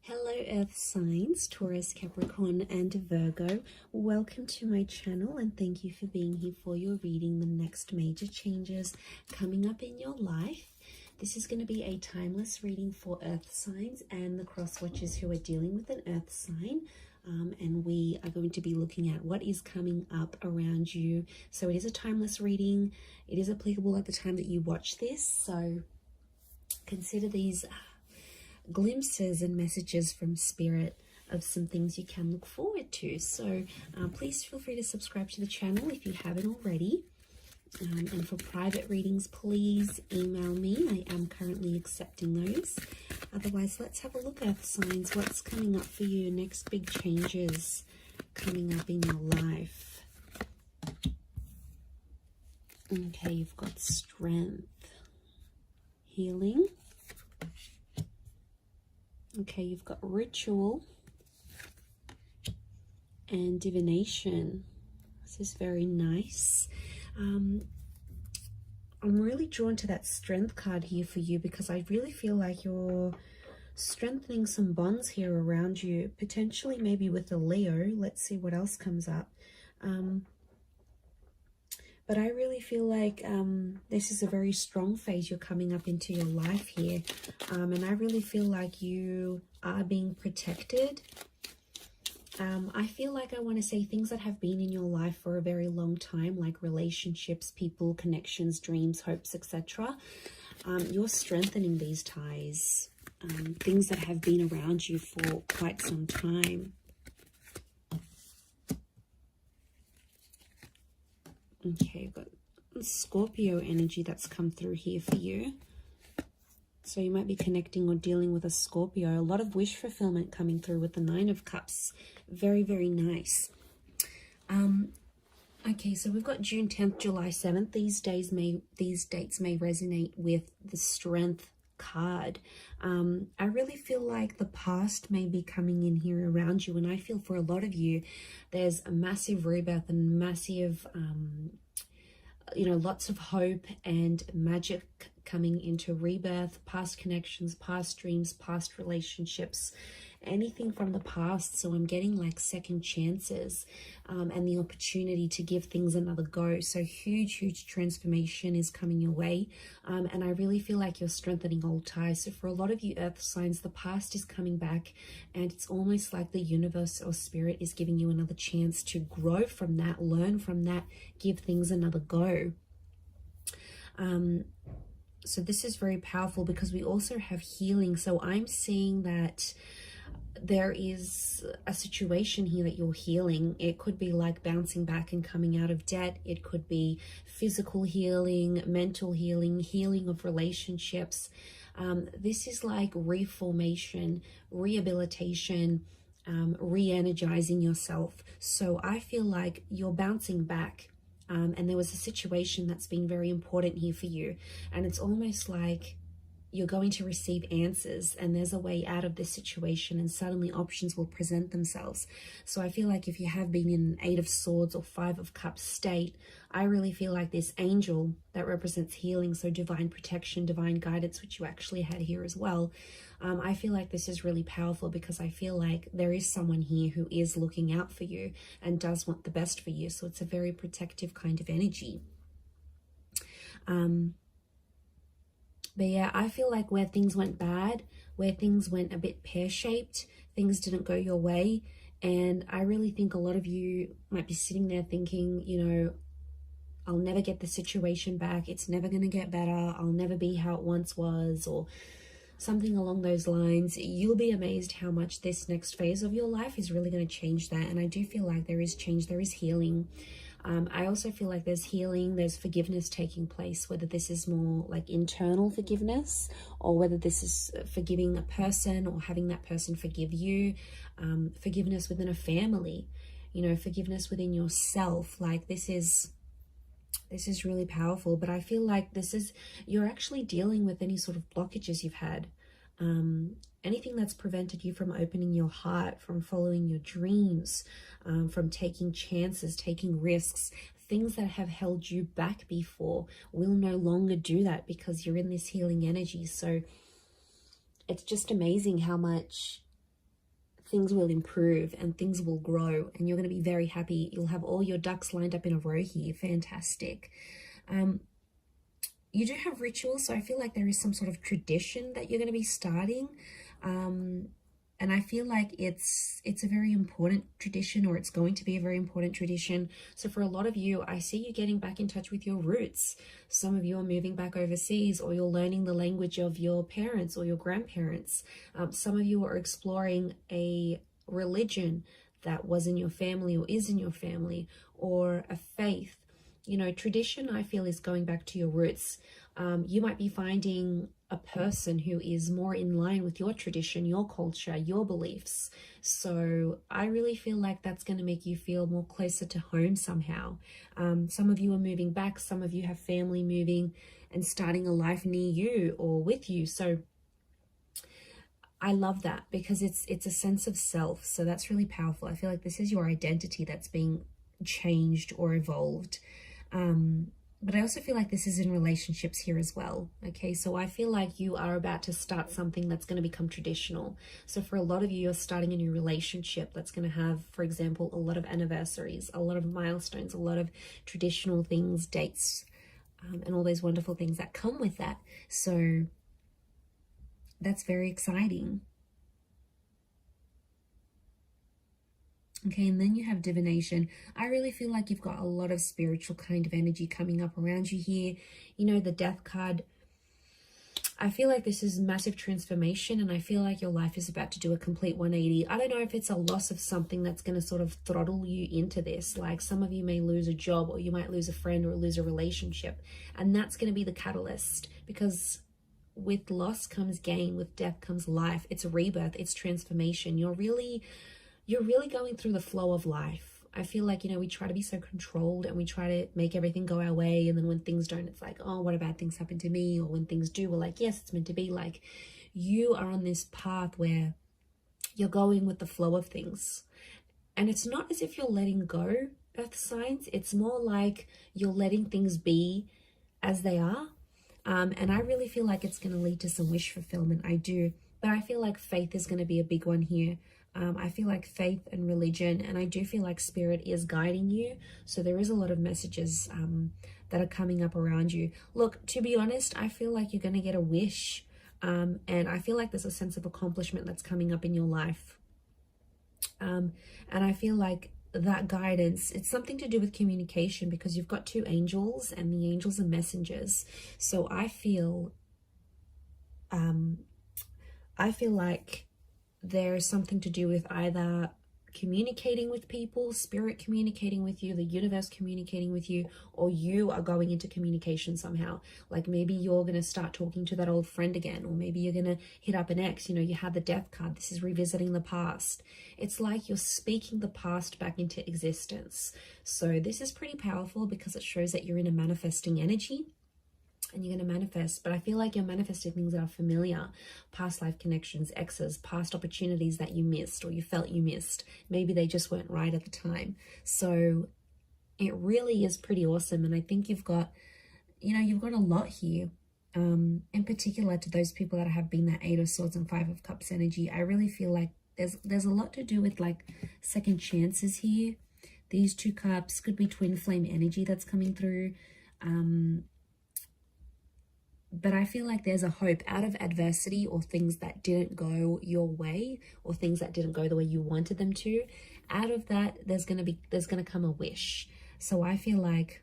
Hello Earth signs, Taurus, Capricorn and Virgo. Welcome to my channel and thank you for being here for your reading. The next major changes coming up in your life. This is going to be a timeless reading for Earth signs and the cross watchers who are dealing with an Earth sign. And we are going to be looking at what is coming up around you. So it is a timeless reading. It is applicable at the time that you watch this. So consider these glimpses and messages from spirit of some things you can look forward to. So please feel free to subscribe to the channel if you haven't already. And for private readings, please email me. I am currently accepting those. Otherwise, let's have a look at signs. What's coming up for you? Next big changes coming up in your life. Okay, you've got strength, healing. Okay, you've got ritual and divination. This is very nice. I'm really drawn to that strength card here for you because I really feel like you're strengthening some bonds here around you, potentially maybe with a Leo. Let's see what else comes up. But I really feel like this is a very strong phase you're coming up into your life here. And I really feel like you are being protected. I feel like I want to say things that have been in your life for a very long time, like relationships, people, connections, dreams, hopes, etc. You're strengthening these ties, things that have been around you for quite some time. Okay, you've got Scorpio energy that's come through here for you. So you might be connecting or dealing with a Scorpio. A lot of wish fulfillment coming through with the Nine of Cups. Very, very nice. Okay, so we've got June 10th, July 7th. These dates may resonate with the Strength card. I really feel like the past may be coming in here around you, and I feel for a lot of you there's a massive rebirth and massive lots of hope and magic coming into rebirth, past connections, past dreams, past relationships, anything from the past. So I'm getting like second chances and the opportunity to give things another go. So huge transformation is coming your way, and I really feel like you're strengthening old ties. So for a lot of you Earth signs, the past is coming back, and it's almost like the universe or spirit is giving you another chance to grow from that, learn from that, give things another go. So this is very powerful because we also have healing. So I'm seeing that there is a situation here that you're healing. It could be like bouncing back and coming out of debt. It could be physical healing, mental healing, healing of relationships. This is like reformation, rehabilitation, re-energizing yourself. So I feel like you're bouncing back. And there was a situation that's been very important here for you. And it's almost like you're going to receive answers and there's a way out of this situation, and suddenly options will present themselves. So I feel like if you have been in an 8 of Swords or 5 of Cups state, I really feel like this angel that represents healing, so divine protection, divine guidance, which you actually had here as well. I feel like this is really powerful because I feel like there is someone here who is looking out for you and does want the best for you. So it's a very protective kind of energy. But yeah, I feel like where things went bad, where things went a bit pear-shaped, things didn't go your way. And I really think a lot of you might be sitting there thinking, you know, I'll never get the situation back. It's never going to get better. I'll never be how it once was, or something along those lines. You'll be amazed how much this next phase of your life is really going to change that. And I do feel like there is change, there is healing. I also feel like there's healing, there's forgiveness taking place, whether this is more like internal forgiveness or whether this is forgiving a person or having that person forgive you, forgiveness within a family, you know, forgiveness within yourself. Like this is really powerful. But I feel like you're actually dealing with any sort of blockages you've had. Anything that's prevented you from opening your heart, from following your dreams, from taking chances, taking risks, things that have held you back before will no longer do that because you're in this healing energy. So it's just amazing how much things will improve and things will grow, and you're going to be very happy. You'll have all your ducks lined up in a row here. Fantastic. You do have rituals, so I feel like there is some sort of tradition that you're going to be starting. And I feel like it's a very important tradition, or it's going to be a very important tradition. So for a lot of you, I see you getting back in touch with your roots. Some of you are moving back overseas, or you're learning the language of your parents or your grandparents. Some of you are exploring a religion that was in your family or is in your family, or a faith. You know, tradition, I feel, is going back to your roots. You might be finding a person who is more in line with your tradition, your culture, your beliefs. So I really feel like that's going to make you feel more closer to home somehow. Some of you are moving back. Some of you have family moving and starting a life near you or with you. So I love that, because it's a sense of self. So that's really powerful. I feel like this is your identity that's being changed or evolved. But I also feel like this is in relationships here as well. Okay, so I feel like you are about to start something that's going to become traditional. So for a lot of you, you're starting a new relationship that's going to have, for example, a lot of anniversaries, a lot of milestones, a lot of traditional things, dates, and all those wonderful things that come with that. So that's very exciting. Okay, and then you have divination. I really feel like you've got a lot of spiritual kind of energy coming up around you here. You know, the death card, I feel like this is massive transformation, and I feel like your life is about to do a complete 180. I don't know if it's a loss of something that's going to sort of throttle you into this. Like some of you may lose a job, or you might lose a friend, or lose a relationship. And that's going to be the catalyst, because with loss comes gain, with death comes life. It's a rebirth, it's transformation. You're really going through the flow of life. I feel like, you know, we try to be so controlled, and we try to make everything go our way. And then when things don't, it's like, oh, what a bad things happen to me? Or when things do, we're like, yes, it's meant to be. Like, you are on this path where you're going with the flow of things. And it's not as if you're letting go, earth signs. It's more like you're letting things be as they are. And I really feel like it's going to lead to some wish fulfillment. I do. But I feel like faith is going to be a big one here. I feel like faith and religion, and I do feel like spirit is guiding you. So there is a lot of messages that are coming up around you. Look, to be honest, I feel like you're going to get a wish. And I feel like there's a sense of accomplishment that's coming up in your life. And I feel like that guidance, it's something to do with communication, because you've got two angels, and the angels are messengers. So I feel like there's something to do with either communicating with people, spirit communicating with you, the universe communicating with you, or you are going into communication somehow. Like maybe you're going to start talking to that old friend again, or maybe you're going to hit up an ex. You know, you have the death card. This is revisiting the past. It's like you're speaking the past back into existence. So this is pretty powerful, because it shows that you're in a manifesting energy. And you're going to manifest, but I feel like you're manifesting things that are familiar, past life connections, exes, past opportunities that you missed, or you felt you missed. Maybe they just weren't right at the time. So it really is pretty awesome. And I think you've got, you know, you've got a lot here. In particular to those people that have been that 8 of Swords and 5 of Cups energy. I really feel like there's a lot to do with like second chances here. These 2 cups could be twin flame energy that's coming through. But I feel like there's a hope out of adversity, or things that didn't go your way, or things that didn't go the way you wanted them to. Out of that, there's going to come a wish. So I feel like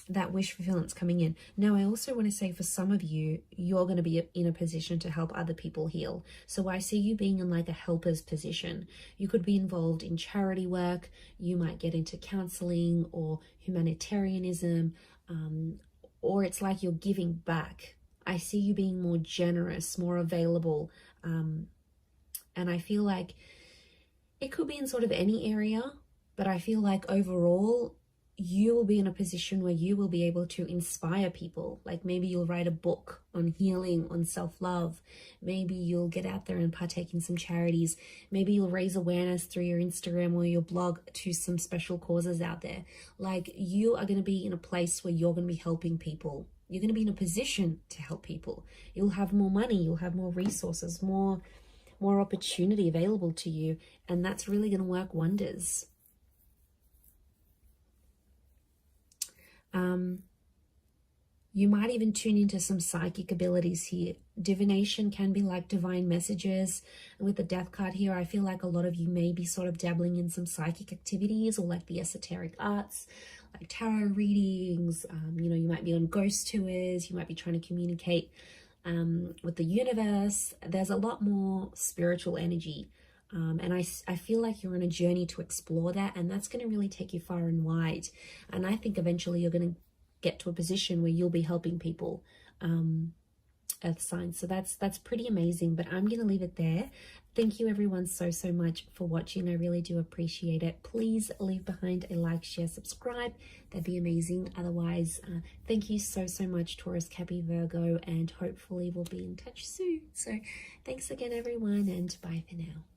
that wish fulfillment's coming in. Now, I also want to say for some of you, you're going to be in a position to help other people heal. So I see you being in like a helper's position. You could be involved in charity work. You might get into counseling or humanitarianism, or it's like you're giving back. I see you being more generous, more available. And I feel like it could be in sort of any area, but I feel like overall, you will be in a position where you will be able to inspire people. Like maybe you'll write a book on healing, on self-love. Maybe you'll get out there and partake in some charities. Maybe you'll raise awareness through your Instagram or your blog to some special causes out there. Like you are going to be in a place where you're going to be helping people. You're going to be in a position to help people. You'll have more money. You'll have more resources, more more opportunity available to you, and that's really going to work wonders. You might even tune into some psychic abilities here. Divination can be like divine messages. And with the death card here, I feel like a lot of you may be sort of dabbling in some psychic activities or like the esoteric arts, like tarot readings. You know, you might be on ghost tours. You might be trying to communicate with the universe. There's a lot more spiritual energy. And I feel like you're on a journey to explore that, and that's going to really take you far and wide. And I think eventually you're going to get to a position where you'll be helping people, earth signs. So that's pretty amazing, but I'm going to leave it there. Thank you everyone so much for watching. I really do appreciate it. Please leave behind a like, share, subscribe. That'd be amazing. Otherwise, thank you so much, Taurus, Capricorn, Virgo, and hopefully we'll be in touch soon. So thanks again everyone, and bye for now.